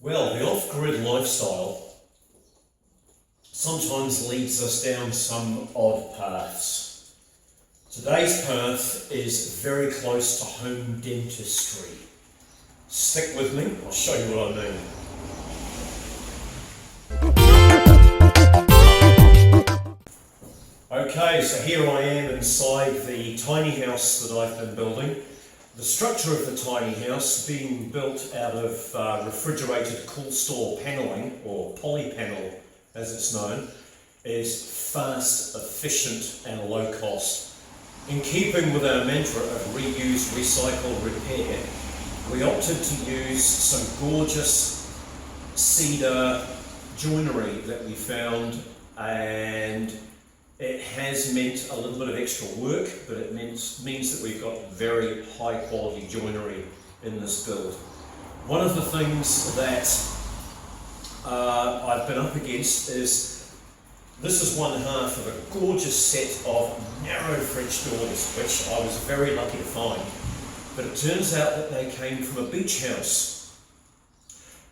Well, the off-grid lifestyle sometimes leads us down some odd paths. Today's path is very close to home dentistry. Stick with me, I'll show you what I mean. Okay, so here I am inside the tiny house that I've been building. The structure of the tiny house, being built out of refrigerated cool store panelling, or polypanel as it's known, is fast, efficient and low cost. In keeping with our mantra of reuse, recycle, repair, we opted to use some gorgeous cedar joinery that we found, and it has meant a little bit of extra work, but it means that we've got very high quality joinery in this build. One of the things that I've been up against is this is one half of a gorgeous set of narrow French doors, which I was very lucky to find. But it turns out that they came from a beach house.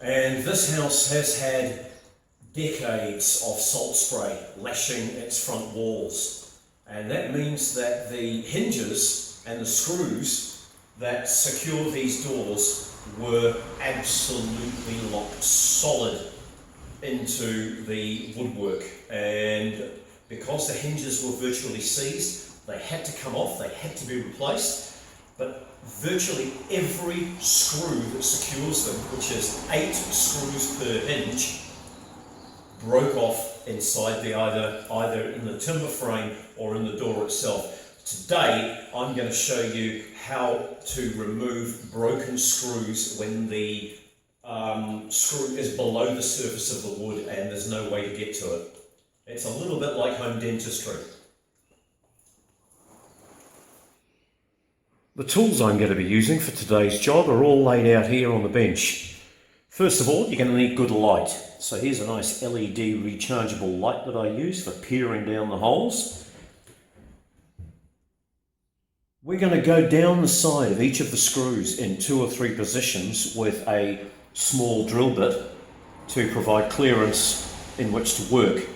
And this house has had decades of salt spray lashing its front walls, and that means that the hinges and the screws that secure these doors were absolutely locked solid into the woodwork, and because the hinges were virtually seized, they had to come off, they had to be replaced. But virtually every screw that secures them, which is 8 screws per hinge, broke off inside the either in the timber frame or in the door itself. Today I'm going to show you how to remove broken screws when the screw is below the surface of the wood and there's no way to get to it. It's a little bit like home dentistry. The tools I'm going to be using for today's job are all laid out here on the bench. First of all, you're going to need good light. So here's a nice LED rechargeable light that I use for peering down the holes. We're going to go down the side of each of the screws in 2 or 3 positions with a small drill bit to provide clearance in which to work.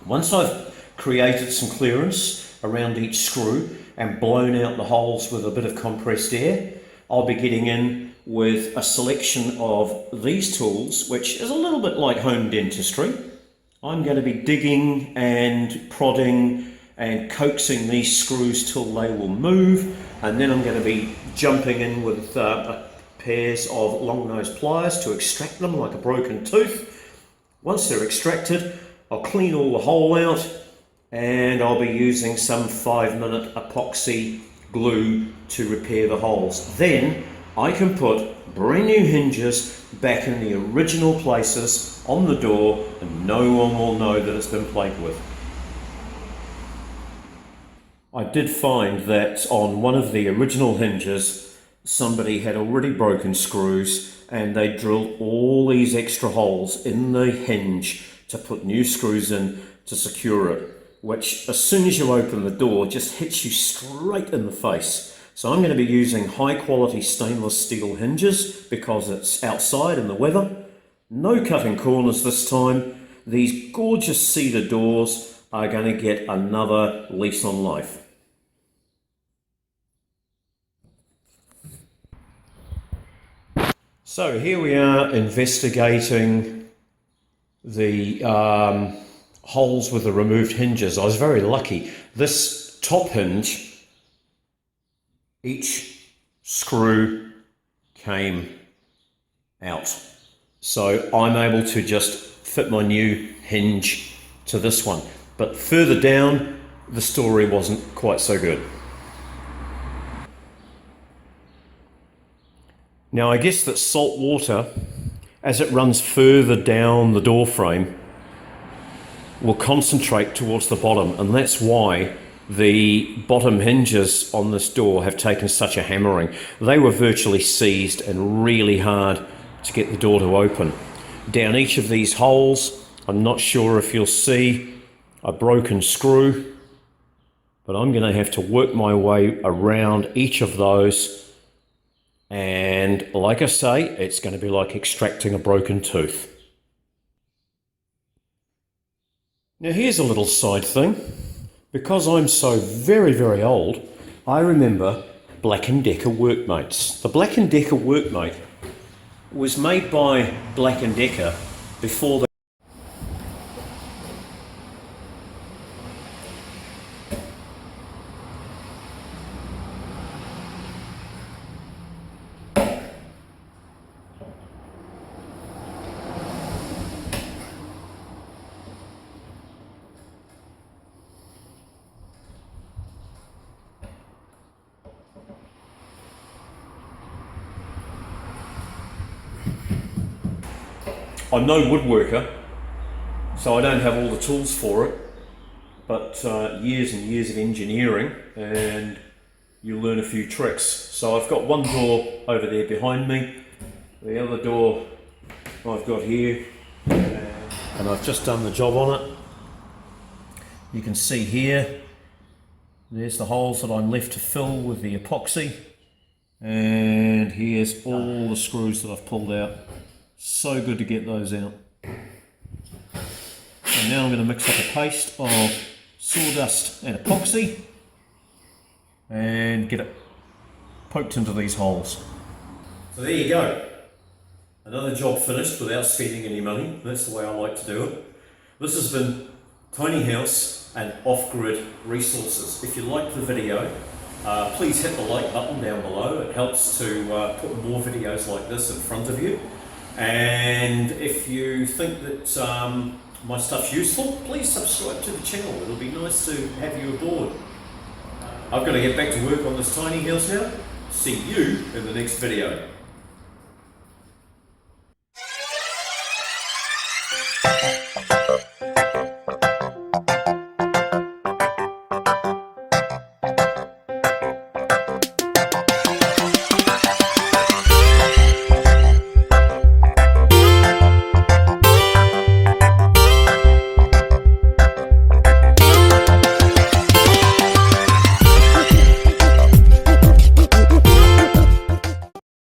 Once I've created some clearance around each screw and blown out the holes with a bit of compressed air, I'll be getting in with a selection of these tools, which is a little bit like home dentistry. I'm going to be digging and prodding and coaxing these screws till they will move, and then I'm going to be jumping in with pairs of long nose pliers to extract them like a broken tooth. Once they're extracted, I'll clean all the hole out, and I'll be using some 5-minute epoxy glue to repair the holes. Then I can put brand new hinges back in the original places on the door, and no one will know that it's been played with. I did find that on one of the original hinges somebody had already broken screws, and they drilled all these extra holes in the hinge to put new screws in to secure it, which as soon as you open the door just hits you straight in the face. So I'm going to be using high quality stainless steel hinges because it's outside in the weather. No cutting corners this time. These gorgeous cedar doors are going to get another lease on life. So here we are investigating the holes with the removed hinges. I was very lucky. This top hinge, each screw came out. So I'm able to just fit my new hinge to this one. But further down, the story wasn't quite so good. Now I guess that salt water, as it runs further down the door frame, will concentrate towards the bottom, and that's why the bottom hinges on this door have taken such a hammering. They were virtually seized and really hard to get the door to open. Down each of these holes, I'm not sure if you'll see a broken screw, but I'm going to have to work my way around each of those And like I say, it's going to be like extracting a broken tooth. Now here's a little side thing. Because I'm so very, very old, I remember Black & Decker Workmates. The Black & Decker Workmate was made by Black & Decker before they... I'm no woodworker, so I don't have all the tools for it, but years and years of engineering, and you learn a few tricks. So I've got one door over there behind me, the other door I've got here, and I've just done the job on it. You can see here, there's the holes that I'm left to fill with the epoxy, and here's all the screws that I've pulled out. So good to get those out. And now I'm going to mix up a paste of sawdust and epoxy and get it poked into these holes. So there you go. Another job finished without spending any money. That's the way I like to do it. This has been Tiny House and Off-Grid Resources. If you liked the video, please hit the like button down below. It helps to put more videos like this in front of you. And if you think that my stuff's useful, please subscribe to the channel. It'll be nice to have you aboard. I've got to get back to work on this tiny house now. See you in the next video.